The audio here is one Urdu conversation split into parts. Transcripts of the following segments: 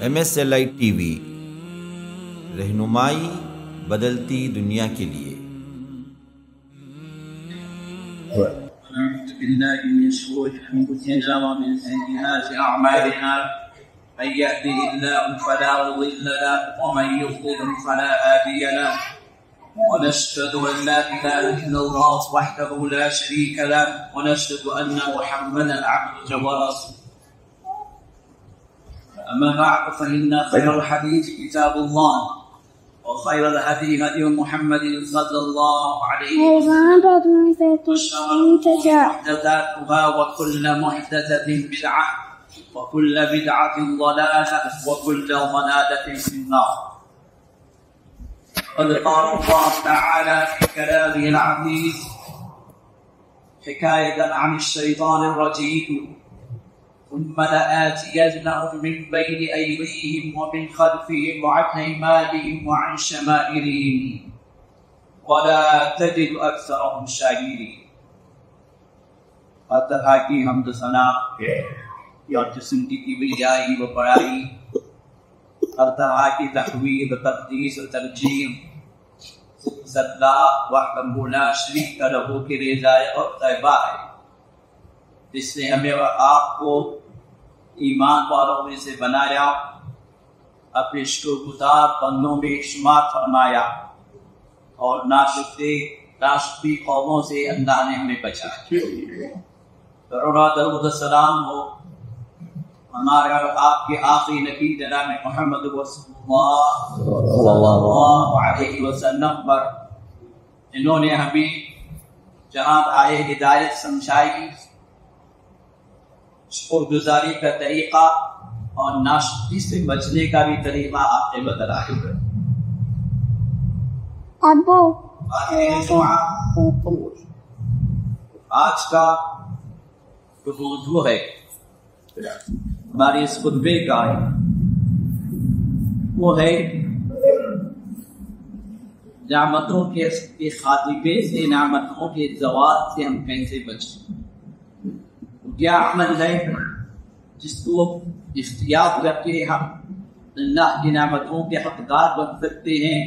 MSLI TV رہنمائی بدلتی دنیا کے لیے۔ أعوذ بالله من شرور أنفسنا ومن سيئات أعمالنا من يهده الله فلا مضل له ومن يضلل فلا هادي له ونشهد أن لا إله إلا الله وحده لا شريك له ونشهد أن محمدا عبده ورسوله أما بعد فإن خير الحديث كتاب الله وخير الهدي هدي محمد صلى الله عليه وسلم وشر الأمور محدثاتها وكل محدثة بدعة وكل بدعة ضلالة وكل ضلالة في النار. قد قال الله تعالى في كلامه العزيز حكاية عن الشيطان الرجيم ثم لآتينهم من بين أيديهم ومن خلفهم وعن أيمانهم وعن شمائلهم ولا تجد أكثرهم شاكرين. اللہ کی حمد و ثنا یا جسم کی کبریائی و بڑائی، اللہ کی تحویل و تقدیس و ترجیح اللہ وحدہ لا شریک لہ کی رضا اور طیبہ ہے، جس نے ہمیں اور آپ کو ایمان والوں میں سے بنایا، اپنے شکرگزار بندوں میں شمار فرمایا، اور ناشکری قوموں سے اللہ نے ہمیں بچایا۔ درود و سلام ہو ہمارے اور آپ کے آخری نبی جناب محمد رسول اللہ صلی اللہ علیہ وسلم پر، جنہوں نے ہمیں جہاں آئے ہدایت سمجھائی، شکر گزاری کا طریقہ اور ناشکری سے بچنے کا بھی طریقہ آپ نے بتلایا۔ آج کا جو موضوع ہے ہمارے اس خطبے کا وہ ہے نعمتوں کے خاتمے سے، نعمتوں کے زوال سے ہم کیسے بچیں۔ کیا عمل ہے جس کو اختیار کر کے ہم اللہ کی نعمتوں کے حقدار بن سکتے ہیں،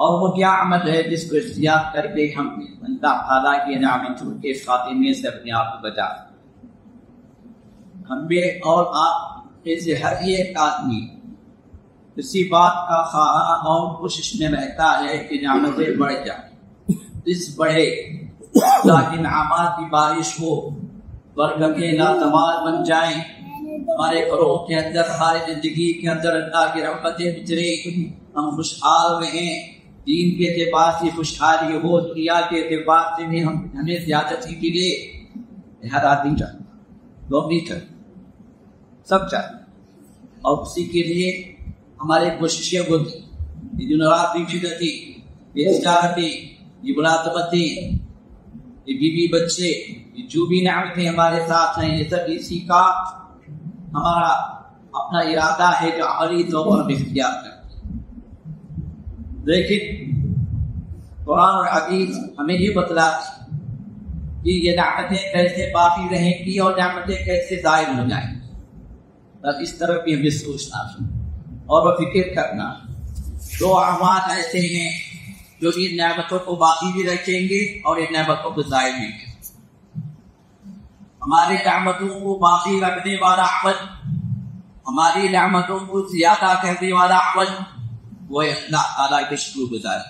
اور وہ کیا عمل ہے جس کو اختیار کر کے ہم اللہ تعالیٰ کی نعمتوں کے خاتمے سے اپنے آپ کو بچا سکتے ہیں۔ ہم میں اور آپ میں سے ہر ایک آدمی اسی بات کا خواہاں اور کوشش میں رہتا ہے کہ نعمتیں بڑھ جائیں، رزق بڑھے، تاکہ انعامات کی بارش ہو، برکتیں لاتعداد بن جائیں، ہمارے گھروں کے اندر، ہماری زندگی کے اندر اللہ کی رحمتیں اترے، ہم خوشحال رہیں، دین کے اعتبار سے خوشحالی ہو، دنیا کے اعتبار سے بھی ہمیں زیادتی ملے۔ ہر آدمی چاہتا، لوگ نہیں چاہتے، سب چاہتے، اور اسی کے لیے ہماری کوششیں ہوتی، یہ دن رات کی فکرتی، یہ تجارتیں، یہ ملازمتیں، یہ بیوی بچے، یہ جو بھی نعمتیں ہمارے ساتھ ہیں، یہ سب اسی کا ہمارا اپنا ارادہ ہے جو عملی طور پر اختیار کرتے ہیں۔ لیکن قرآن اور حدیث ہمیں یہ بتلاتی کہ یہ نعمتیں کیسے باقی رہیں گی اور نعمتیں کیسے ظاہر ہو جائیں گی، بس اس طرف بھی ہمیں سوچنا اور فکر کرنا۔ دو اعمال ایسے ہیں جو ان نعمتوں کو باقی بھی رکھیں گے اور ان نعمتوں کو ظاہر بھی کریں گے۔ ہماری نعمتوں کو باقی رکھنے والا عمل، ہماری نعمتوں کو زیادہ کرنے والا عمل، وہ اللہ تعالیٰ کے شکر گزار۔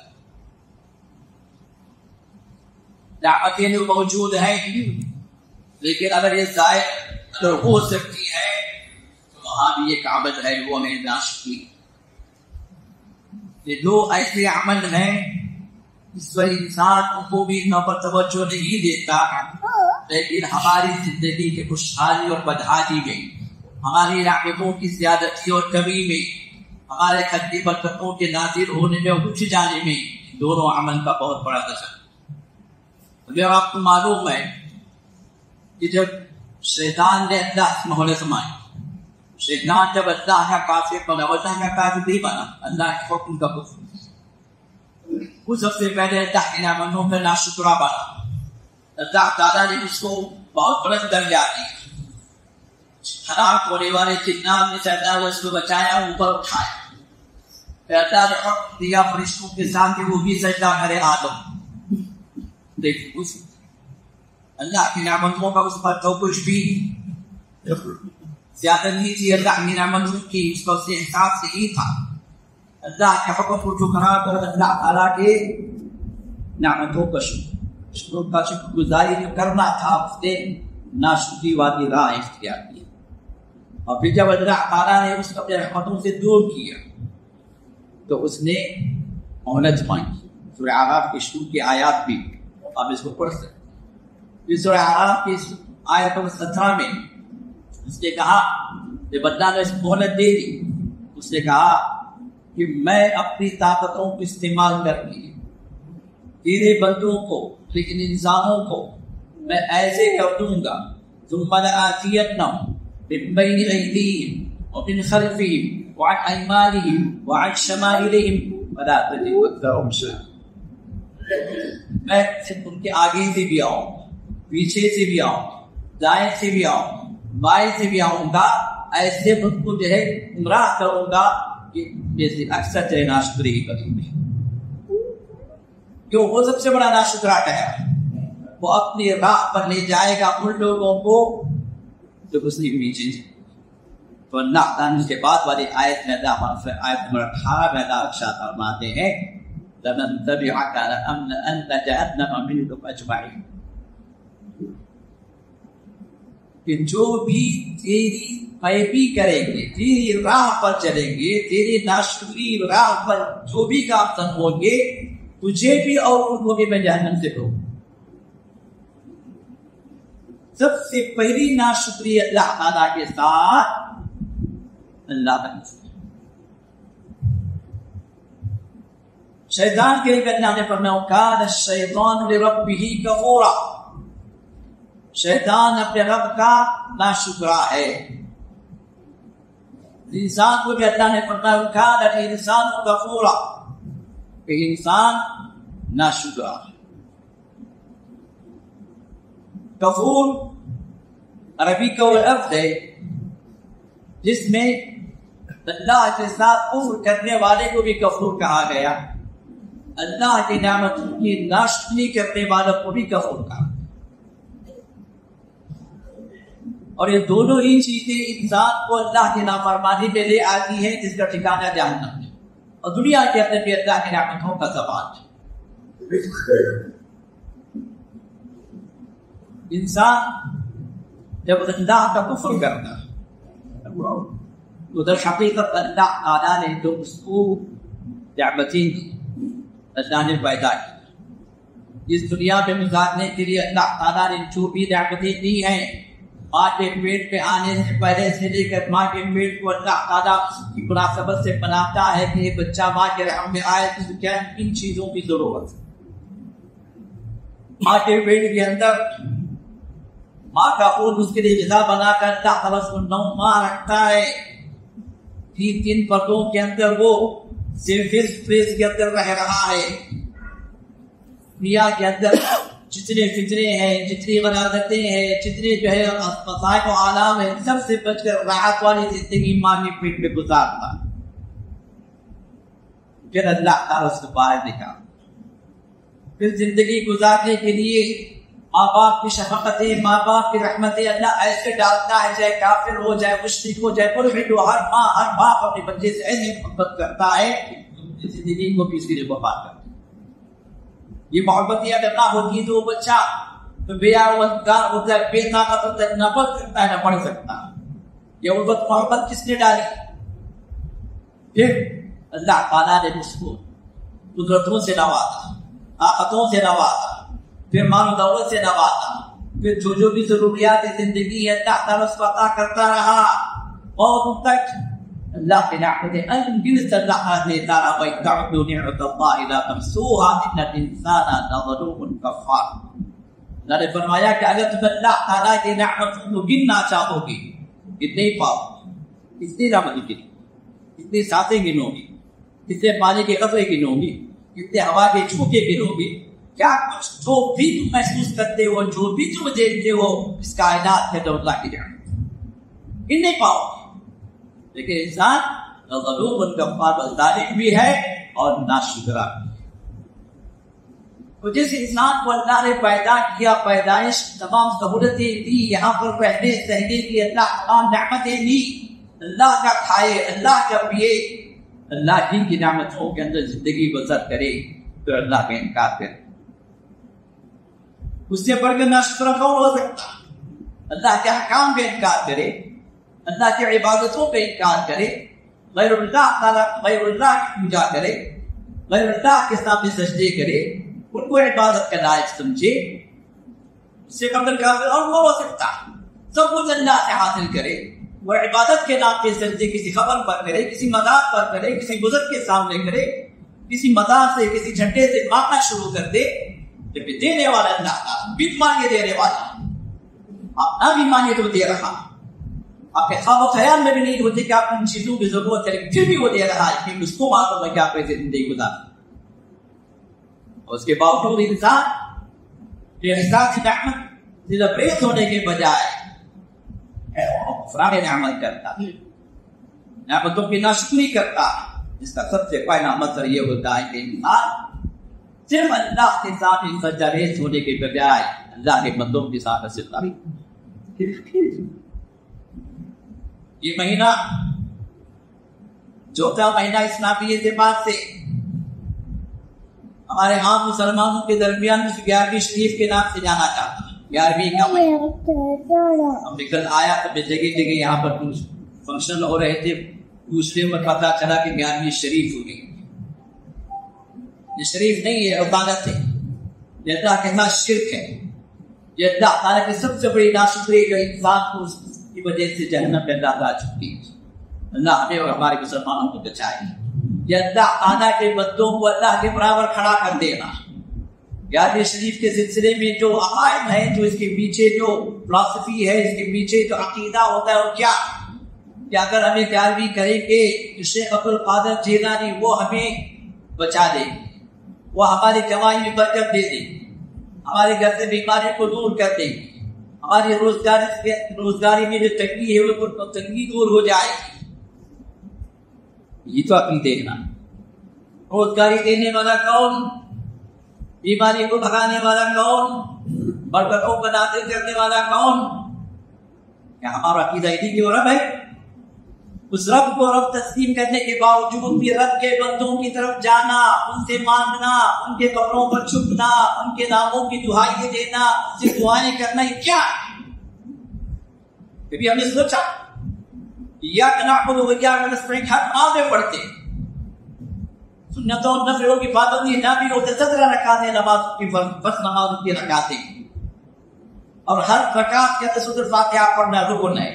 نعمتیں جو موجود ہیں، لیکن اگر یہ ظاہر ہو سکتی ہے تو وہاں بھی ایک عمل ہے، وہ ہے ناشکری۔ یہ دو ایسے عمل ہیں اس پر انسان کو بھی نہ پر توجہ نہیں دیتا، لیکن ہماری زندگی کی خوشحالی اور بدحالی میں، ہماری نعمتوں کی زیادتی اور کمی میں، ہمارے خطی برکتوں کے نازل ہونے میں اور رک جانے میں دونوں عمل کا بہت بڑا اثر۔ اگر آپ کو معلوم ہے کہ جب شیطان نے اللہ محل سمائی، شیطان جب اللہ کا کافر بنا، اللہ کا کافر نہیں بنا، اللہ کے حکم کا حکم، وہ سب سے پہلے اللہ کی نعمتوں میں ناشکرا بنا۔ اللہ تعالیٰ نے اس کو بہت بلند درجہ دی، ہلاک ہونے والے جنات نے شیطان کو اس کو بچایا، اوپر اٹھایا، اللہ نے حکم دیا فرشتوں کے ساتھ کہ وہ بھی سجدہ کرے آدم. دیکھیں اس اللہ کی نعمتوں کا اس پر تو کچھ بھی زیادہ نہیں تھی، اللہ کی نعمتوں کی اس کا اس کے احساس سے ہی تھا. اللہ کے حکم کو ٹھکرا کر اللہ تعالیٰ کے نعمتوں کا شکر کا شکر گزاری جو کرنا تھا اس نے ناشکری والی راہ اختیار کی. اور پھر جب اللہ تعالیٰ نے اس کو اپنے رحمتوں سے دور کیا تو اس نے مہلت مانگی. سورہ اعراف کے شروع کی آیات بھی آپ اس کو پڑھ سکتے. سورہ اعراف کی آیت 17 میں اس نے کہا کہ بندہ نے اس مہلت دے دی. اس نے کہا کہ میں اپنی طاقتوں کو استعمال کر کے تیرے بندوں کو، لیکن انسانوں کو میں ایسے کر دوں گا ثم لآتینہم من بین ایدیہم ومن خلفہم وعن ایمانہم وعن شمائلہم ولا تجد اکثرہم شاکرین. میں ان کے آگے سے بھی آؤں، پیچھے سے بھی آؤں، دائیں سے بھی آؤں، بائیں سے بھی آؤں گا، ایسے ان کو جو ہے گمراہ کروں گا کہ جیسے اکثر جو ہے ناشکری ہی کریں گے. کیوں؟ وہ سب سے بڑا ناشکرا ہے. وہ اپنی راہ پر لے جائے گا ان لوگوں کو جو اس نے نیچے. تو اللہ تعالیٰ کے بعد والی آیت میں آیت نمبر 18 میں اللہ ارشاد فرماتے ہیں لمن تبعک لأملأن جہنم منکم اجمعین، کہ جو بھی تیری پیروی کریں گے، تیری راہ پر چلیں گے، تیری ناشکری راہ پر جو بھی گامزن ہوں گے، تجھے بھی اور ان کو بھی میں جہنم سے دوں. سب سے پہلی ناشکری اللہ تعالیٰ کے ساتھ اللہ کا شیطان کے لیے اللہ نے فرمایا کان الشیطان لربہ کفورا، شیطان اپنے رب کا ناشکرا ہے. انسان کو بھی اللہ نے فرمایا کان الانسان کفورا، کہ انسان ناشکرا ہے. کفور عربی کا وہ لفظ ہے جس میں اللہ کے ساتھ کفر کرنے والے کو بھی کفور کہا گیا، اللہ کی نعمتوں کی ناشکری کرنے والوں کو بھی کفور کہا. اور یہ دونوں ہی چیزیں انسان کو اللہ کی نافرمانی پہ لے آتی ہیں جس کا ٹھکانہ جہنم ہے، اور دنیا کے اندر بھی اللہ کی نعمتوں کا زوال ہے. انسان جب اللہ کا کفر کرتا ہے ادھر حقیقت اللہ تعالیٰ نے جو اس کو نعمتیں دی، اللہ نے پیدا کی اس دنیا پہ گزارنے کے لیے. اللہ تعالیٰ نے جو بھی نعمتیں دی ہیں، ماں کے پیٹ پہ آنے سے پہلے سے لے کر ماں کے پیٹ کو اللہ تعالیٰ کی مناسبت سے بناتا ہے کہ یہ بچہ ماں کے رحم میں آئے تو کیا ان چیزوں کی ضرورت ہے. ماں کے پیٹ کے اندر ماں کا خون اس کے لیے غذا بنا کر اللہ تعالیٰ اس کو 9 ماہ رکھتا ہے. 3 پردوں کے اندر وہ صرف فریز کے اندر رہ رہا ہے. دنیا کے اندر جتنے فتنے ہیں، جتنی غلاظتیں ہیں، جتنے جو ہے مسائل و آلام ہیں، سب سے بچ کر راحت والی زندگی ماں کے پیٹ میں گزارتا. پھر اللہ تعالیٰ اس کو باہر نکالا. پھر زندگی گزارنے کے لیے ماں باپ کی شفقتیں، ماں باپ کی رحمتیں اللہ ایسے ڈالتا ہے، چاہے کافر ہو، چاہے مشرک ہو، چاہے ملحد ہو، ہر ماں ہر باپ اپنے بچے سے ایسی محبت کرتا ہے کہ زندگی کو بھی اس کے لیے وفات کرتا ہے. یہ محبت اگر نہ ہوتی تو وہ بچہ بے طاقت ہوتا ہے، نہ پڑھ سکتا ہے نہ پڑھ سکتا. یہ محبت کس نے ڈالی؟ پھر اللہ تعالیٰ نے اس کو قدرتوں سے نوازا، طاقتوں سے نوازا، پھر مال و دولت سے نوازا، پھر جو بھی ضروریات زندگی ہے اللہ تعالیٰ اس کو عطا کرتا رہا. اور تک اللہ کی نعمتیں انگیز اللہ نے تعالیٰ وَإِنْ نِعْمَةَ اللَّهِ لَا تَحْصُوهَا إِنَّ الْإِنسَانَ لَظَلُومٌ كَفَّارٌ. اللہ نے فرمایا کہ اگر تم اللہ تعالیٰ کی نعمتوں کو گننا چاہو گے کتنے پاؤ، کتنی رحمت گنو گی، کتنی سانسیں گنو گی، کتنے پانی کے قطرے گنو گی، کتنے ہوا کے جھونکے گنو گی، کیا کچھ جو بھی تم محسوس کرتے ہو، جو بھی تم دیکھتے ہو، اس کائنات ہے تو اللہ کی نعمت. ان نہیں پاؤ گے. لیکن انسان غلوب کفار ظالم بھی ہے اور ناشکرا بھی. تو جس انسان کو اللہ نے پیدا کیا، پیدائش تمام سہولتیں دی، یہاں پر پہلے سہنے کی اللہ تمام نعمتیں دی، اللہ کا کھائے، اللہ کا پیے، اللہ جن کی نعمتوں کے اندر زندگی بسر کرے، تو اللہ کا انکار کرے. اس سے بڑھ کر ناشکرا کون ہو سکتا؟ اللہ کے احکام کا انکار کرے، اللہ کی عبادتوں کا انکار کرے، غیر اللہ کی پوجا کرے، غیر اللہ کے سامنے سجدے کرے، ان کو عبادت کا لائق سمجھے. اس سے قبل کافر اور وہ ہو سکتا؟ سب کچھ اللہ سے حاصل کرے، وہ عبادت کے نام پہ سجدے کسی خبر پر کرے، کسی مدار پر کرے، کسی بزرگ کے سامنے کرے، کسی مدار سے کسی جھنڈے سے مانگنا شروع کر دے. جبکہ دینے والا اللہ کا، بن مانگے دینے والا. آپ نہ بھی مانگے تو دے رہا. آپ کے خواب و خیال میں بھی نہیں ہوتے کہ آپ ان چیزوں کی ضرورت ہے، پھر بھی وہ دے رہا ہے کہ اس کو معلوم ہے کہ آپ ایسے زندگی گزار. اور اس کے باوجود انسان یہ احساس نعمت سے لبریز ہونے کے بجائے کفران نعمت کرتا، نعمتوں کی ناشکری کرتا. جس کا سب سے پہلا منظر یہ ہوتا ہے کہ انسان صرف اللہ کے ساتھ انفجاریز ہونے کے بجائے اللہ کے بندوں کے ساتھ رستا. یہ مہینہ چوتھا مہینہ اسلامی اعتبار سے ہمارے عام مسلمانوں کے درمیان 11ویں شریف کے نام سے جانا جاتا ہے. 11ویں کا مہینہ اب نکل آیا تو جگہ جگہ یہاں پر کچھ فنکشن ہو رہے تھے، دوسرے میں پتا چلا کہ 11ویں شریف ہو گئی. یہ شریف نہیں ہے، عبادت ہے. یہ اللہ کے ساتھ شرک ہے. یہ اللہ تعالیٰ کی سب سے بڑی ناشکری جو انسان کو اس کی وجہ سے جہنم میں ڈالا چکی ہے. اللہ ہمیں اور ہمارے مسلمانوں کو بچائے. یہ اللہ تعالیٰ کے بندوں کو اللہ کے برابر کھڑا کر دینا. 11ویں شریف کے سلسلے میں جو عقائد ہیں، جو اس کے پیچھے جو فلسفی ہے، اس کے پیچھے جو عقیدہ ہوتا ہے، اور کیا کہ اگر ہمیں 11ویں کریں گے تو شیخ عبد القادر جیلانی وہ ہمیں بچا دیں گے، وہ ہماری کمائی میں برکت دے دیں گے، ہمارے گھر سے بیماری کو دور کر دیں گے، ہماری روزگاری میں جو تنگی ہے وہ تنگی دور ہو جائے گی. یہ تو اپنی دیکھنا. روزگاری دینے والا کون؟ بیماری کو بھگانے والا کون؟ برکتوں کو نازل کرنے والا کون؟ کیا ہمارا عقیدہ نہیں ہو رہا بھائی؟ اس رب کو رب تسلیم کرنے کے باوجود بھی رب کے بندوں کی طرف جانا، ان سے مانگنا، ان کے قبروں پر چھپنا، ان کے ناموں کی دعائیں دینا، ان سے دعائیں کرنا، یہ کیا ہے؟ کبھی ہم نے سوچا ایاک نعبد و ایاک نستعین ہر آدھے پڑھتے سنتوں اور نفلوں کی پابندی نہ بھی ہوتے، 17 رکعتیں نماز کی بس نماز کی رکعتیں، اور ہر رکعت کے اندر سورۃ فاتحہ پڑھنا رکن ہے.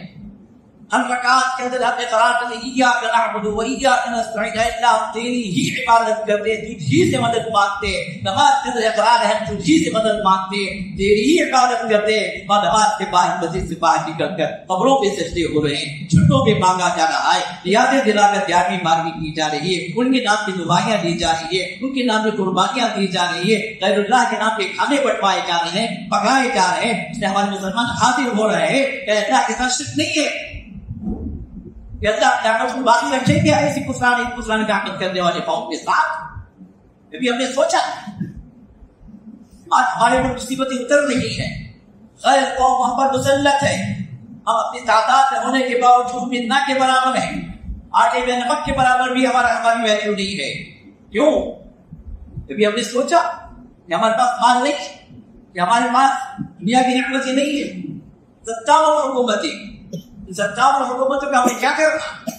ہر رکعت کے اندر ہم اقرار کرتے ایاک نعبد و ایاک نستعین، اے اللہ ہم تیری ہی عبادت کرتے، تجھی سے مدد مانگتے. نماز کے اندر اقرار ہے ہم تجھی سے مدد مانگتے، تیری ہی عبادت کرتے. بعد نماز کے باہر مسجد سے باہر نکل کر قبروں پہ سجدے ہو رہے ہیں، چھٹوں پہ مانگا جا رہا ہے، یادیں دلا کر 11ویں مانگی کی جا رہی ہے، ان کے نام کی دعائیاں دی جا رہی ہے، ان کے نام کی قربانیاں دی جا رہی ہے، غیر اللہ کے نام پہ کھانے بٹوائے جا رہے ہیں، پکائے جا رہے ہیں. اس میں ہمارے مسلمان حاضر ہو رہے ہیں کہ اللہ کے ساتھ شرک نہیں ہے. کہ اللہ نعمت کو باقی رکھے گا ایسی کفران نعمت کرنے والے قوم کے ساتھ. ابھی ہم نے سوچا آج ہمارے پر مصیبتیں اتر رہی ہیں، غیر قوم ہم پر مسلط ہے، ہم اپنی تعداد میں ہونے کے باوجود بھی نہ کے برابر ہیں، آٹے میں نمک کے برابر بھی ہماری ویلیو نہیں ہے. کیوں؟ ابھی ہم نے سوچا کہ ہمارے پاس مال نہیں، کہ ہمارے پاس دنیا کی نعمتیں نہیں ہے. 57 حکومتیں، 57 حکومتوں کا ہمیں کیا کرنا؟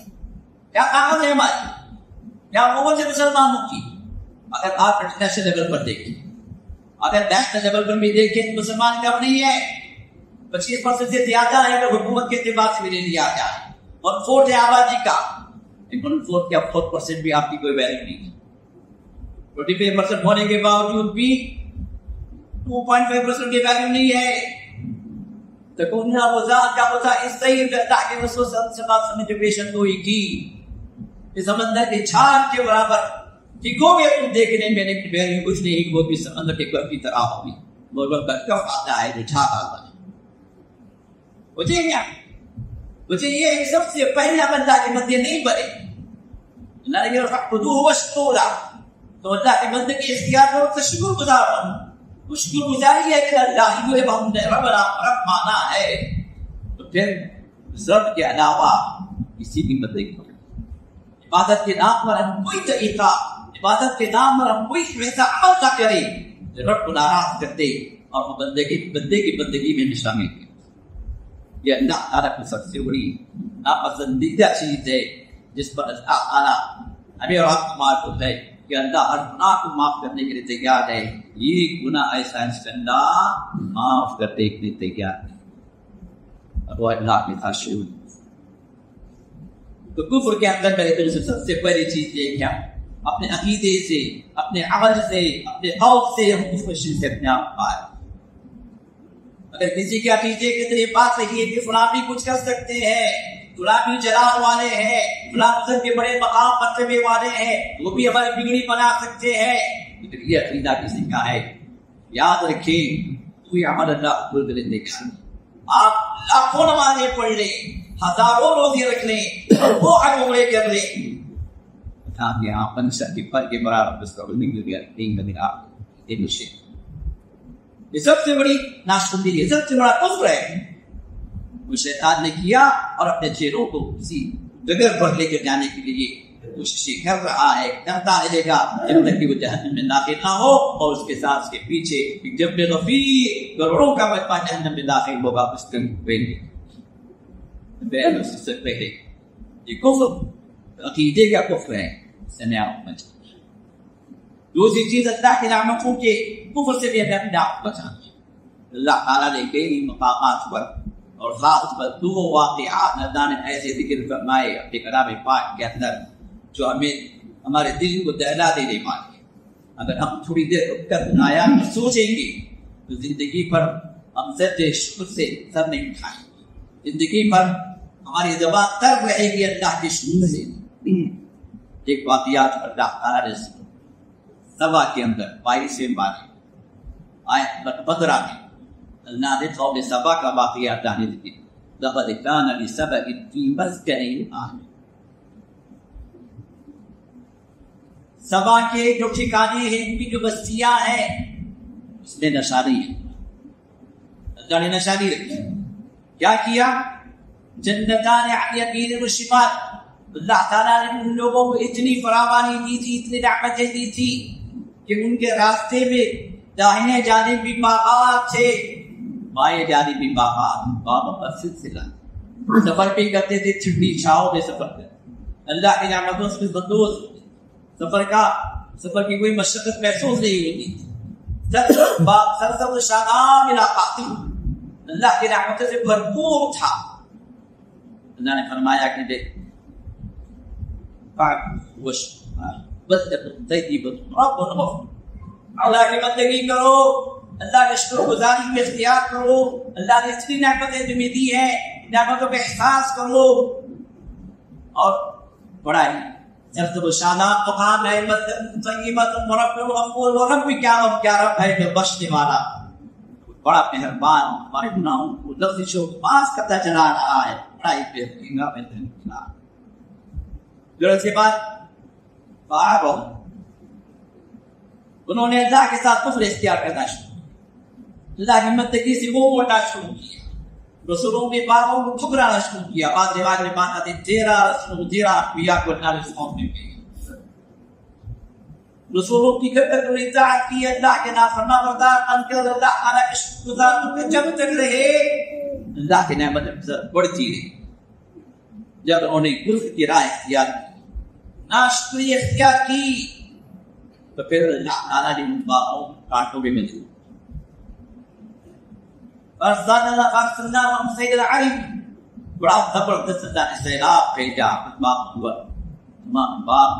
کیا کام ہے ہماری؟ کیا حکومت ہے مسلمانوں کی؟ اگر آپ انٹرنیشنل لیول پر دیکھیں، اگر نیشنل لیول پر بھی دیکھیں تو مسلمان کم نہیں ہے، 25% سے زیادہ ہے اگر حکومت کے اعتبار سے بھی لے لیا جائے. 1/4 ہے آبادی کا، 1/4 کیا 4% بھی آپ کی کوئی ویلیو نہیں ہے. 25% ہونے کے باوجود بھی 2.5% کی ویلیو نہیں ہے. تکون غزات کا ہوتا اس طرح کہ اللہ کے رسول صلی اللہ علیہ وسلم نے جو پیشن گوئی کی اس سمندر کے چھان کے برابر ٹھیکوں میں تم دیکھنے میں نے کچھ نہیں کہ وہ بھی سمندر کے کف کی طرح ہوگی. لوگوں کا کف آتا ہے جو چھا آتا ہے مجھے کیا مجھے یہ سب سے پہلا بندہ کے بندے نہیں بنے. اللہ نے فَاعْبُدُوهُ وَاشْكُرُوا، تو اللہ کے بندے کی اختیار کرو تو شکر گزار بنو. شکر گزاری ہے کہ اللہ ہی ہم نے رب مانا ہے، تو پھر رب کے علاوہ کسی بھی بندے کو عبادت کے نام پر ہم کوئی طریقہ، عبادت کے نام پر ہم کوئی ویسا عمل نہ کریں جو رب کو ناراض کرتے اور وہ بندے کی بندگی میں شامل ہے. یہ اللہ تعالیٰ کی سب سے بڑی ناپسندیدہ چیز ہے جس پر اللہ تعالیٰ ہمیں اور آپ کو معلوم ہے کہ اللہ ہر گناہ کو معاف کرنے کے لیے تیار ہے. یہ گناہ ایسا ہے کہ اللہ معاف کرنے کے لیے تیار ہے اور وہ اللہ کے ساتھ شروع. تو کفر کے اندر میرے دل سے سب سے پہلی چیز یہ کیا، اپنے عقیدے سے، اپنے عمل سے، اپنے قول سے ہم کفر سے اپنے آپ پائے. اگر کسی کے عقیدے کے طریقے بات صحیح ہے کہ فلاں بھی کچھ کر سکتے ہیں، فلاں بھی جلال والے ہیں، فلاں مذہب کے بڑے مقام مرتبے والے ہیں، وہ بھی ہماری بگڑی بنا سکتے ہیں، لیکن یہ عقیدہ کسی کا ہے. یاد رکھیں کوئی عمل اللہ قبول کرنے دیکھا. آپ لاکھوں نمازیں پڑھ لیں، ہزاروں روزے رکھ لیں، وہ عمرے کر لیں، آپ یہاں پنشا کے پر کے برابر اس کا یہ سب سے بڑی ناشکری ہے، سب سے بڑا کفر ہے. وہ شیطان نے کیا اور اپنے چہروں کو کسی جگہ پر لے کر جانے کے لیے کوشش کر رہا ہے، کرتا رہے گا جب تک کہ وہ جہنم میں داخل نہ ہو. اور اس کے ساتھ اس کے پیچھے جب میں غفیر کروڑوں کا مجمع جہنم میں داخل ہوگا اس کے پہلے یہ کفر عقیدے کا کفر ہے. دوسری چیز اللہ کے نعمتوں کے کفر سے بھی اپنے آپ بچانا. اللہ تعالیٰ نے کئی مقامات پر اور خاص پر دو واقعات اللہ نے ایسے ذکر فرمائے اپنے کلام پاک کے اندر جو ہمیں ہمارے دل کو دہلا دینے والے. اگر ہم تھوڑی دیر رک کر آیات میں سوچیں گے تو زندگی پر ہم سجدے شکر سے سر نہیں اٹھائیں گے. زندگی پر ہماری زبان تر رہے گی اللہ کے شکر سے. ایک واقعات پر اللہ تعالیٰ نے سبا کے اندر 22 آیت 15 میں اللہ نے قوم سبا کا واقعہ اللہ نے ذکر. لقد كان لسبأ في مسكنهم آية. سبا کے جو ٹھکانے ہیں، ان کی جو بستیاں ہیں، اس میں نشانی ہے. اللہ نے نشانی رکھی. کیا کیا؟ جنتان عن یمین و شمال. اللہ تعالیٰ نے ان لوگوں کو اتنی فراوانی دی تھی، اتنی نعمتیں دی تھی کہ ان کے راستے میں داہنے جانب بھی باغات تھے، بائیں جانب بھی باغات. باغوں کا سلسلہ سفر بھی کرتے تھے، ٹھنڈی چھاؤں میں سفر کرتے. اللہ کے نعمتوں سے بندوز سفر کی کوئی مشقت محسوس نہیں ہوتی. سرسبز شاداب علاقہ اللہ کی رحمتوں سے بھرپور تھا. اللہ نے فرمایا کہ دیکھ اللہ کی بندگی کرو، اللہ کے شکر گزاری میں اختیار کرو، اللہ نے اتنی نعمتیں تمہیں دی ہے، نعمتوں پہ احساس کرو. اور پڑھائی سرسب و شاداب مقام ہے، طیبۃ مرب الغفور. اور رب کیا رب ہے جو بخشنے والا، بڑا مہربان، ہمارے گناہوں کو لفظ و معاف کرتا چلا رہا ہے. پڑھائی پہ پھر اس کے بعد انہوں نے اللہ کے ساتھ کفر اختیار کرنا شروع کیا. اللہ کی بندگی سے وہ بڑھنا شروع کیا، رسولوں کے باتوں کو ٹھکرانا شروع کیا. بعض روایت میں بات آتی 13 انبیاء کو اللہ نے اس قوم میں بھیجا. رسولوں کی کثرت اور اطاعت کی، اللہ کے نافرمان بردار بن کر اللہ تعالیٰ کے شکر گزار جب تک رہے اللہ کی نعمت بڑھتی رہی. جب انہوں نے کفر کی راہ اختیار کی، ناشکری اختیار کی، تو پھر اللہ تعالیٰ نے ان باغوں کانٹوں میں ملی. بڑا زبردست اللہ نے سیلاب بھیجا، تمام باغ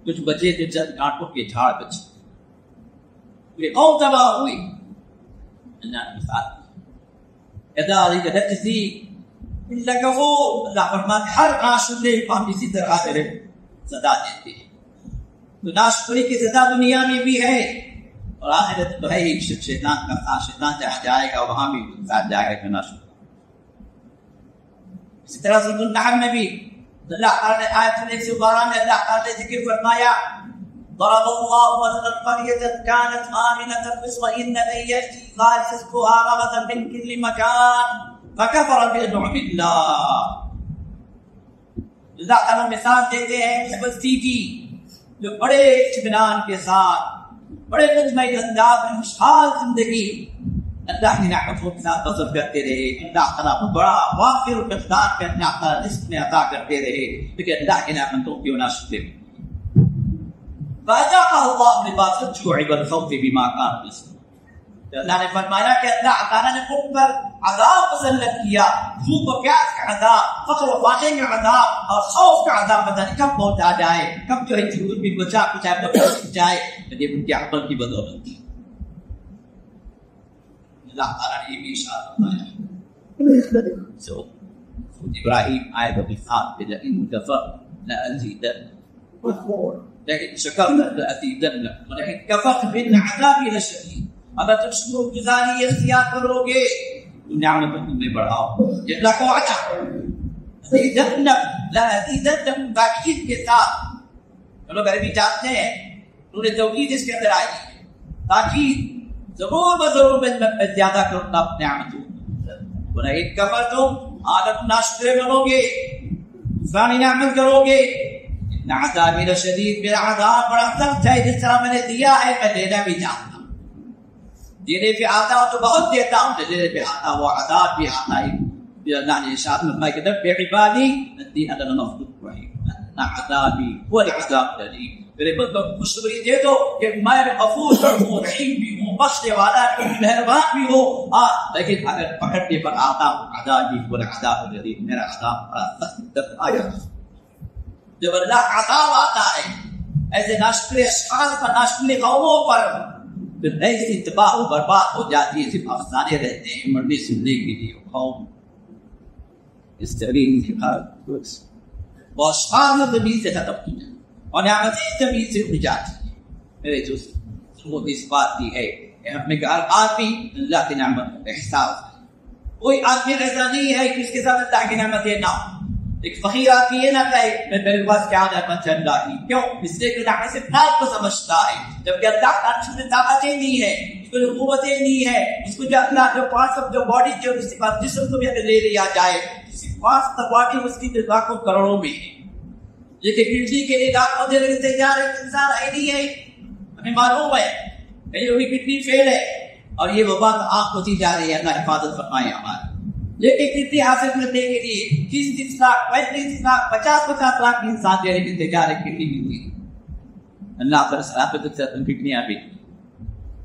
کچھ بچے تھے، چند کانٹوں کے جھاڑ بچے، پوری قوم تباہ ہوئی. اللہ نے ساتھ اللہ فرماتے ہر ناشکرے کو ہم اسی طرح سے سزا دیتے ہیں. تو ناشکری کی سزا دنیا میں بھی ہے اور آخرت تو ہے ہی. شیطان کا ساتھ شیطان جہاں جائے گا وہاں بھی ساتھ جائے گا. ناشکر اسی طرح سورۃ النحل میں بھی اللہ تعالیٰ نے آیت 112 میں اللہ تعالیٰ نے ذکر فرمایا ضرب الله مثلا قرية كانت آمنة مطمئنة يأتيها رزقها رغدا من كل مكان فكفرت بأنعم الله. اللہ تعالیٰ مثال دیتے ہیں اس بستی کی جو بڑے اطمینان کے ساتھ بڑے مطمئن انداز میں خوشحال زندگی اللہ کی نعمتوں کے ساتھ بسر کرتے رہے. اللہ تعالیٰ کو بڑا وافر مقدار پہ اللہ تعالیٰ رزق میں عطا کرتے رہے لیکن اللہ کی نعمتوں کی وجہ سے فَأَذَاقَهُ اللَّهُ لِبَاسَ الْجُوعِ وَالْخَوْفِ بِمَا كَانُوا يَصْنَعُونَ. اللہ نے فرمایا کہ اللہ تعالیٰ نے خود پر عذاب مسلط کیا، بھوک و پیاس کا عذاب، فقر و فاقے کا عذاب اور خوف کا عذاب پتہ نہیں کب پہنچا جائے، کب جو ہے جھوٹ بھی بچا کچھ جائے لیکن ان کے عمل کی بدولت تھی. اللہ تعالیٰ نے یہ بھی اشارہ فرمایا. ابراہیم آئے تو مثال پہ لئن کفرت لأزیدنکم لیکن شکرت لأزیدنکم لیکن کفرت فإن عذابی لشدید. اگر تم شکر گزاری اختیار کرو گے تو نعمت تمہیں بڑھاؤ. یہ اللہ کو وعدہ لأزیدنکم باقی کے ساتھ. چلو پہلے بھی جانتے ہیں انہوں نے توحید اس کے اندر آئی تاکہ ضرور بضرور میں زیادہ کرنا اپنے نعمتوں وَلَئِن كَفَرْتُمْ آدم ناشکر کرو گے ثانی نعمت کرو گے ان عذابی لشدید. میرا عذاب بڑا سخت ہے جس طرح میں نے دیا ہے میں دینا بھی چاہتا ہوں. دینے پہ آتا ہوں تو بہت دیتا ہوں، دینے پہ آتا وہ عذاب بھی آتا ہے. اللہ نے ارشاد فرمایا کہ نبئ عبادی انی انا الغفور الرحیم ان عذابی هو العذاب الالیم. میرے بندوں کو خوشخبری دے دو کہ میں غفور ہوں، رحیم بھی ہوں، بخشنے والا بھی ہوں، مہربان بھی ہوں. لیکن اگر پکڑنے پر آتا ہوں عذاب بھی ہو العذاب الالیم، میرا عذاب بڑا سخت آیا. جب اللہ کا عذاب آتا ہے ایسے ناشکر اشخاص پر، ناشکر قوموں پر، پھر ایسی تباہ و برباد ہو جاتی ہے. صرف افسانے رہتے ہیں مرنے سننے کے لیے. قوم اس ترین کے بعد وہ اشخاص زمین سے ختم کی جائے اور نعمتیں زمین سے اڑ جاتی ہیں. میرے جو سمجھ اس بات کی ہے کہ ہمیں ہر آدمی اللہ کی نعمت کا احساس ہے. کوئی آدمی ایسا نہیں ہے کہ اس کے ساتھ اللہ کی نعمتیں نہ ہوں. ایک فقیر آدمی یہ نہ کہے میں میرے پاس کیا نعمت چل رہی. کیوں؟ اس لیے کہ نعمت سے نعمت کو سمجھتا ہے. جبکہ اللہ کا طاقتیں نہیں ہے، اس کو جو قوتیں نہیں ہے، اس کو جو اللہ جو پارٹس آف جو باڈی جو اس کے پاس جسم کو بھی اگر لے لیا جائے پارٹس آف باڈی اس کی لاکھوں کروڑوں میں ہے. لیکن کڈنی کے لیے لاکھوں دے رہے تیار انسان ہے نہیں ہے. ہمیں معلوم ہے میری کڈنی فیل ہے اور یہ وبا آنکھ ہوتی جا رہی ہے. اللہ حفاظت فرمائے ہمارا. لیکن کڈنی حاصل کرنے کے لیے 30 لاکھ 35 لاکھ 50 لاکھ انسان دے رہے تیار ہے کڈنی ملتی. اللہ پر سلامت کڈنیاں بھی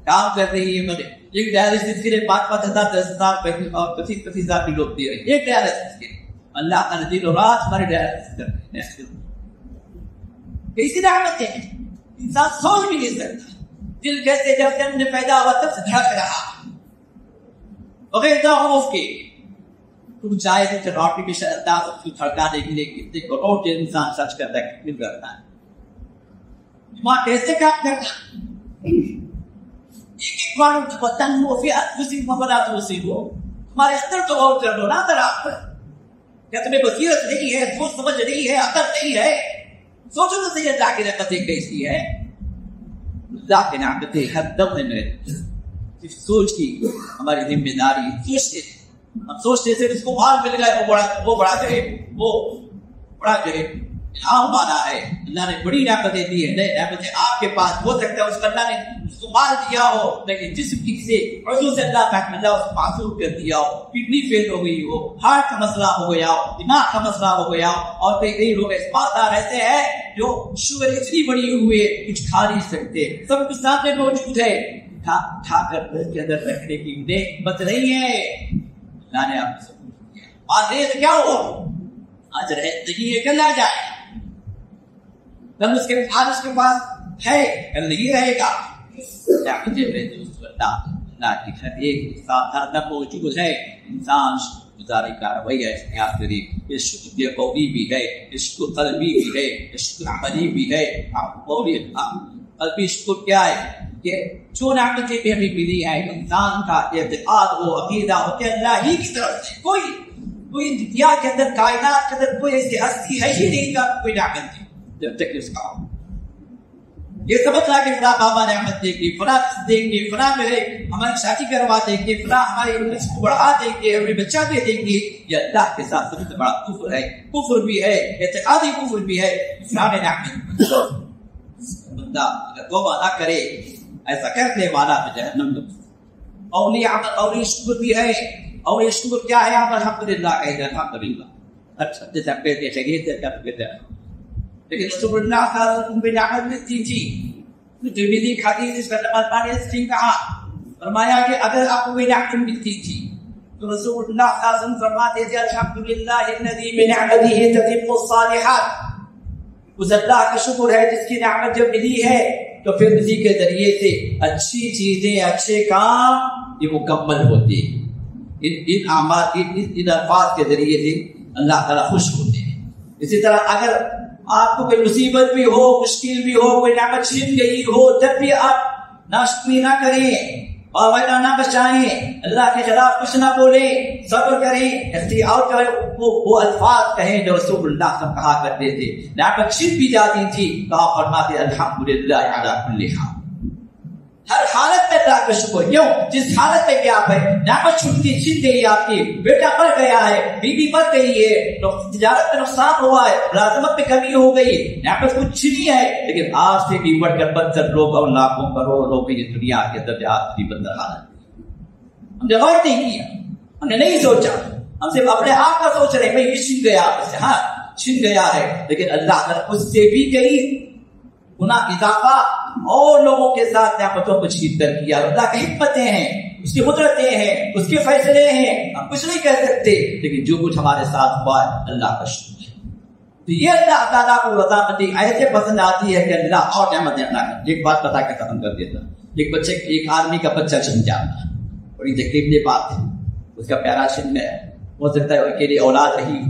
کام کر رہی ہے. مجھے ایک ڈائلسس کے لیے 5,000 10,000 35,000 بھی لوگ دے رہے ہیں ایک ڈائلسس کے. اللہ کا دن و رات ہمارے ڈائلسس کر رہے ہیں. کیسی نعمت ہے انسان سوچ بھی نہیں سکتا. دل کہتے جب دن نے پیدا ہوا تب سے دھڑک رہا بغیر خوف کے. تم چاہے تو آرٹیفیشل انداز اس کو دھڑکانے کے لیے کتنے کروڑ انسان سچ کرتا ہے مل کرتا ہے. دماغ کیسے کام کرتا ہے؟ ایک بار بتن ہو پھر کسی مفادات اسی ہو تمہارے اندر تو غور کر لو نا. ذرا کیا تمہیں بصیرت نہیں ہے، سوچ سمجھ نہیں ہے، عقل نہیں ہے؟ سوچو تو صحیح اللہ کی نعمتیں کیسی ہے. اللہ کی نعمتیں ہر دم میں صرف سوچ کی ہماری ذمہ داری. سوچتے ہم سوچتے تھے اس کو مال مل گئے وہ بڑا کرے وہ بڑا کرے. مانا ہے اللہ نے بڑی نعمتیں دی ہے. نئے نعمتیں آپ کے پاس ہو سکتا ہے اس کو اللہ نے اس کو مال دیا ہو لیکن جسم کی سے عضو سے اللہ کا اللہ اس کو معصوم کر دیا ہو، کڈنی فیل ہو گئی ہو، ہارٹ کا مسئلہ ہو گیا ہو، دماغ کا مسئلہ ہو گیا ہو. اور کئی لوگ مالدار ایسے ہیں جو شوگر اتنی بڑی ہوئی ہے کچھ کھا نہیں سکتے. سب کے سامنے موجود ہے، کھا کر گھر کے اندر رکھنے کی بت نہیں ہے. اللہ نے آپ کو سب کچھ دیا. آج کیا ہو آج رہے کل آ جائے کل اس کے پاس ہے کل نہیں رہے گا. اللہ کی ہر ایک ساتھ ہر نہ موجود ہے. انسان گزارے کا رویہ اختیار کرے. یہ شکر قولی بھی ہے، یہ شکر قلبی بھی ہے، یہ شکر عملی بھی ہے. قلبی شکر کیا ہے کہ جو نعمتیں بھی ملی ہے انسان کا اعتقاد ہو، عقیدہ ہو کہ اللہ ہی کی طرف سے کوئی کوئی دنیا کے اندر کائنات کے اندر کوئی ایسی ہستی ہے ہی نہیں کہ کوئی نعمت دی جب تک اس کا یہ سمجھنا کہ فلاں بابا نعمت دیں گے، فلاں دیں گے، فلاں میرے ہماری شادی کروا دیں گے، فلاں ہمارے رزق کو بڑھا دیں گے، ہمیں بچہ دے دیں گے، یہ اللہ کے ساتھ سب سے بڑا کفر ہے، کفر بھی ہے، اعتقادی کفر بھی ہے، فلاں نعمت بندہ اگر توبہ نہ کرے ایسا کرنے والا تو جہنم میں اولیاء شکر بھی ہے، اولیاء شکر کیا ہے؟ الحمدللہ کہتے ہیں، الحمدللہ اچھا جیسے ہم کہتے ہیں شہید ہے کیا کہتے ہیں، لیکن شکر اللہ کا ان پہ نعمت ملتی تھی. ترمذی حدیث اس کا نمبر 5 کہا فرمایا کہ اگر آپ کو کوئی نعمت ملتی تھی تو رسول اللہ صلی اللہ علیہ وسلم فرماتے تھے الحمدللہ الذی بنعمته تتم الصالحات، اس اللہ کا شکر ہے جس کی نعمت جب ملی ہے تو پھر اسی کے ذریعے سے اچھی چیزیں، اچھے کام یہ مکمل ہوتے ہیں. ان اعمال ان الفاظ کے ذریعے سے اللہ تعالیٰ خوش ہوتے ہیں. اسی طرح اگر آپ کو کوئی مصیبت بھی ہو، مشکل بھی ہو، کوئی نعمت چھن گئی ہو، جب بھی آپ ناشکری نہ کریں اور وعدہ نہ بچائیں، اللہ کے خلاف کچھ نہ بولیں، صبر کریں، اختیار کریں، وہ الفاظ کہیں جو رسول اللہ سے کہا کرتے تھے. نعمت چھن بھی جاتی تھی تو آپ فرماتے الحمدللہ علی کل حال، ہر حالت میں اللہ کا شکر. کیوں؟ جس حالت میں بھی آپ ہے نعمت چھن گئی، آپ کی بیٹا مر گیا ہے، بیوی مر گئی ہے، تجارت میں نقصان ہوا ہے، ملازمت میں کمی ہو گئی، نعمت کچھ چھنی ہے، لیکن آج سے بھی بڑھ کر بدتر لوگ اور لاکھوں کروڑوں لوگ یہ دنیا کے اندر آج بھی بدتر حالت. ہم نے غور نہیں کیا، ہم نے نہیں سوچا، ہم صرف اپنے آپ کا سوچ رہے ہیں یہ چھن گیا آپ سے. ہاں چھن گیا ہے، لیکن اللہ نے اس سے بھی کئی گنا اضافہ اور لوگوں کے ساتھ نعمتوں کو چھین کر کیا. اللہ کی حکمتیں ہیں، اس کی قدرتیں ہیں، اس کے فیصلے ہیں، ہم کچھ نہیں کہہ سکتے، لیکن جو کچھ ہمارے ساتھ ہوا ہے اللہ کا شکر ہے. تو یہ اللہ تعالیٰ کو رضامندی ایسے پسند آتی ہے کہ اللہ اور نعمتیں عطا کر. ایک بات بتا کے ختم کر دیتا، ایک آدمی کا بچہ چھن جاتا، بڑی تکلیف دہ بات ہے، اس کا پیارا چھن گیا، ہو سکتا ہے اکیلی اولاد رہی.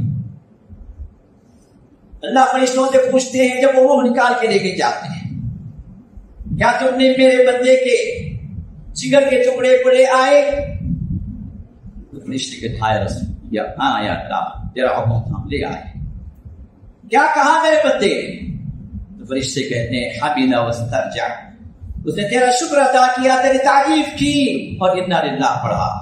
اللہ فرشتوں سے پوچھتے ہیں جب وہ روح نکال کے لے کے جاتے ہیں، کیا تم نے میرے بندے کے جگر کے ٹکڑے پڑے آئے؟ فرشتے کے ٹھائے رسول یا ہاں یا اللہ تیرا حکم تھا لے آئے. کیا کہا میرے بندے؟ تو فرشتے کہتے ہیں حمد واسترجع، اس نے تیرا شکر ادا کیا، تیری تعریف کی اور انا للہ پڑھا.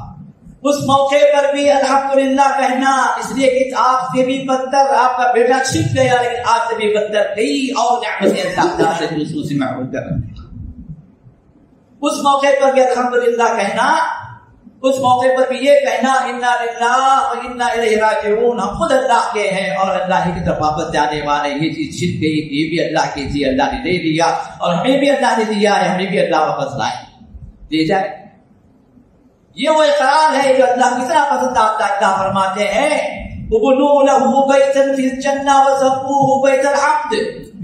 اس موقع پر بھی الحمدللہ کہنا، اس لیے کہ آپ سے بھی بدتر آپ کا بیٹا چھپ گیا، لیکن آپ سے بھی بدتر کئی اور نعمتیں اللہ تعالیٰ سے دوسروں سے محروم کر رہے ہیں. اس موقع پر بھی الحمدللہ کہنا، اس موقع پر بھی یہ کہنا انا للہ و انا الیہ راجعون، ہم خود اللہ کے ہیں اور اللہ ہی کی طرف واپس جانے والے. یہ چیز چھپ گئی، یہ بھی اللہ کی تھی، اللہ نے دے دیا، اور ہمیں بھی اللہ نے دیا ہے، ہمیں بھی اللہ واپس لائے دے جائے. یہ وہ اقرار ہے جو اللہ کتنا پسند آتا ہے. اللہ فرماتے ہیں وَبُنُوا لَهُ بَيْتًا فِي الْجَنَّةِ وَسَمُّوهُ بَيْتَ الْحَمْدِ،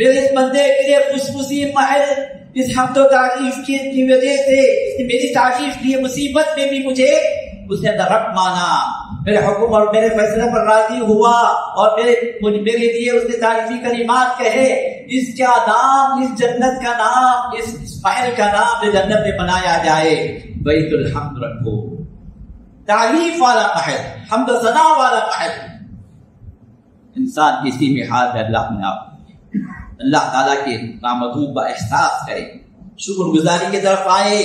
میرے اس بندے کے لیے خوشخوشی محل اس حمد و تعریف کی وجہ سے، اس نے میری تعریف کی، مصیبت میں بھی مجھے اس نے رب مانا، میرے حکم اور میرے فیصلے پر راضی ہوا، اور میرے لیے اس نے تعریفی کلمات کہے. اس کا نام، اس جنت کا نام، اس محل کا نام جو جنت میں بنایا جائے بیت الحمد رکھو، تعریف والا محل، حمد و ثنا والا محل. انسان کسی بھی حال میں اللہ تعالیٰ کے نعمتوں کا احساس کرے، شکر گزاری کی طرف آئے.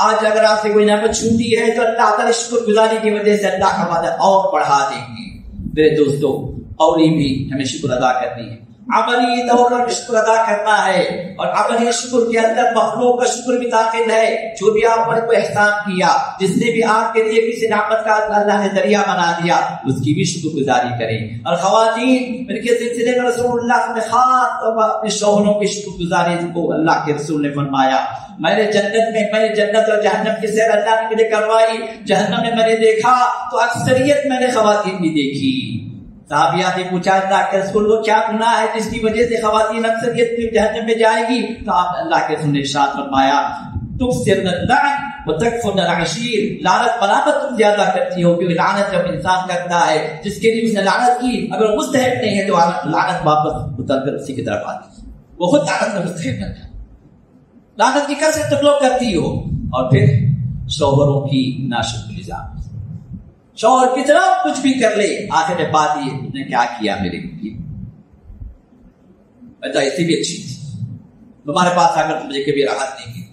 آج اگر آپ سے کوئی نعمت چھوٹی ہے تو اللہ تعالیٰ شکر گزاری کی وجہ سے اللہ کا وعدہ اور بڑھا دیں گے. میرے دوستوں، اور بھی ہمیں شکر ادا کرنی ہے، عملی طور پر شکر ادا کرنا ہے، اور عملی شکر کے اندر مخلوق کا شکر بھی داخل ہے. جو بھی آپ پر کوئی احسان کیا، جس نے بھی آپ کے لیے کسی نعمت کا اللہ نے ذریعہ بنا دیا، اس کی بھی شکر گزاری کریں. اور خواتین، ان کے سلسلے میں رسول اللہ نے خاص طور پر اپنے شوہروں کی شکر گزاری کو اللہ کے رسول نے فرمایا. میں نے جنت اور جہنم کی سیر اللہ نے مجھے کروائی. جہنم میں میں نے دیکھا تو اکثریت میں نے خواتین بھی دیکھی. صحابیات نے پوچھا اللہ کے رسول کو کیا گناہ ہے جس کی وجہ سے خواتین اکثریت میں جہنم میں جائے گی؟ تو آپ اللہ کے رسول نے ارشاد فرمایا تکثرن اللعن وتکفرن العشیر، لعنت ملامت تم زیادہ کرتی ہو، کیونکہ لعنت جب انسان کرتا ہے جس کے لیے اس نے لعنت کی، اگر مستحق نہیں ہے تو لعنت واپس اتر کر اسی کی طرف آتی ہے، وہ خود لعنت میں مستحق ہے. لعنت کی کثرت تم لوگ کرتی ہو. اور پھر شوہروں کی ناشکری، شوہر کتنا کچھ بھی کر لے، آخر بات یہ تم نے کیا کیا میرے لیے؟ ایسی بھی اچھی تھی تمہارے پاس اگر تم مجھے کبھی راحت نہیں کی،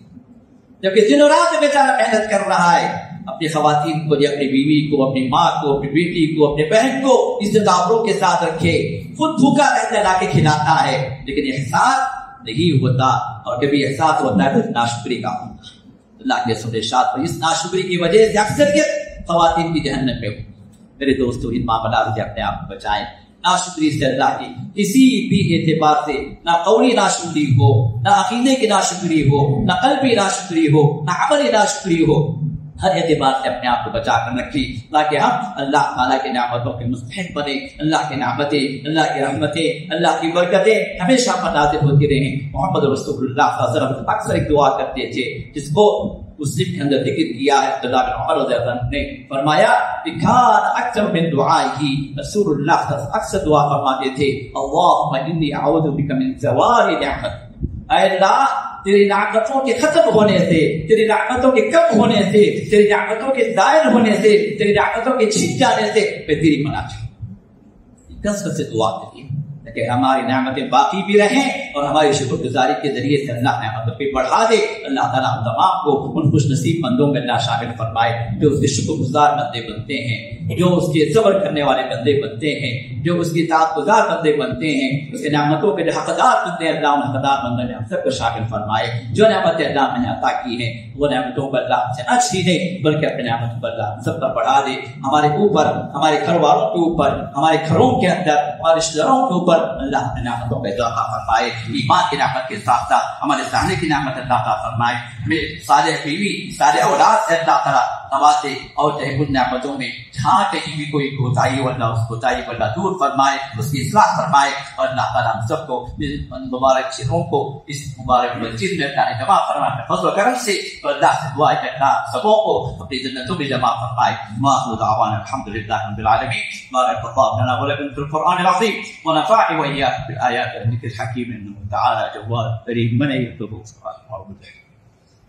جبکہ دن و رات بیچارہ محنت کر رہا ہے اپنی خواتین کو، اپنی بیوی کو، اپنی ماں کو، اپنی بیٹی کو، اپنے بہن کو عزت آبرو کے ساتھ رکھے، خود بھوکا رہتا لا کے کھلاتا ہے، لیکن احساس نہیں ہوتا، اور کبھی احساس ہوتا ہے تو ناشکری کا ہوتا ہے۔ اللہ کے رسول ارشاد پر اس ناشکری کی وجہ سے اکثریت خواتین کی جہنم میں ہوتی۔ میرے دوستو ان معاملات سے اپنے آپ کو بچائیں۔ ناشکری سے اللہ کی کسی بھی اعتبار سے نہ قولی ناشکری ہو، نہ عقیدے کی ناشکری ہو، نہ قلبی ناشکری ہو، نہ عملی ناشکری ہو، ہر اعتبار سے اپنے آپ کو بچا کر رکھیں تاکہ ہم اللہ تعالیٰ کی نعمتوں کے مستحق بنے، اللہ کی نعمتیں، اللہ کی رحمتیں، اللہ کی برکتیں ہمیشہ پر نازل ہوتی رہیں۔ محمد رسول اللہ صلی اللہ علیہ وسلم اکثر ایک دعا کرتے تھے جس کو مسلم کے اندر ذکر کیا ہے، عبداللہ بن عمر رضی اللہ عنہ نے فرمایا کہ کان اکثر من دعائه رسول اللہ صلی اللہ علیہ وسلم اکثر دعا فرماتے تھے اللہم انی اعوذ بک من زوال نعمت، اے اللہ تیری نعمتوں کے ختم ہونے سے، تیری نعمتوں کے کم ہونے سے، تیری نعمتوں کے ظاہر ہونے سے، تیری نعمتوں کے چھن جانے سے میں تیری پناہ چاہوں۔ کثرت سے دعا کریے کہ ہماری نعمتیں باقی بھی رہیں اور ہماری شکر گزاری کے ذریعے سے اللہ نعمتوں پہ بڑھا دے۔ اللہ تعالیٰ ہم تمام کو ان خوش نصیب بندوں میں اللہ شامل فرمائے جو اس کے شکر گزار بندے بنتے ہیں، جو اس کے صبر کرنے والے بندے بنتے ہیں، جو اس کی اطاعت گزار بندے بنتے ہیں، اس کے نعمتوں کے حقدار بنتے ہیں۔ اللہ ان حقدار بندوں نے ہم سب کو شامل فرمائے۔ جو نعمتیں اللہ نے عطا کی ہیں وہ نعمتوں پر اللہ سے نہ چھینے بلکہ اپنے نعمتوں پر اللہ سب پر بڑھا دے۔ ہمارے اوپر، ہمارے گھر والوں کے اوپر، ہمارے گھروں کے اندر، ہمارے رشتہ داروں کے اوپر اللہ اپنے نعمتوں کا اضافہ فرمائے۔ ایمان کی نعمت کے ساتھ ساتھ ہمارے سامنے کی نعمت اللہ تعالیٰ فرمائے۔ ہمیں صالح بیوی، صالح اولاد سے اللہ تعالیٰ نوازے اور ان نعمتوں میں جہاں کہیں بھی کوئی کوتاہی ہو اللہ اس کوتاہی کو اللہ دور فرمائے، اس کی اصلاح فرمائے، اور اللہ تعالیٰ ہم سب کو مبارک چہروں کو اس مبارک مسجد میں اللہ جمع فرمائے فضل و کرم سے، اور اللہ سے دعا ہے کہ اللہ سبوں کو اپنی جنتوں میں جمع فرمائے۔ وآخر دعوانا الحمد للہ رب العالمین۔ بارک اللہ لنا ولکم فی القرآن العظیم ونفعني وإياكم بالآيات والذكر الحكيم إنه تعالى جواد كريم من يطلبه سبحانه وتعالى۔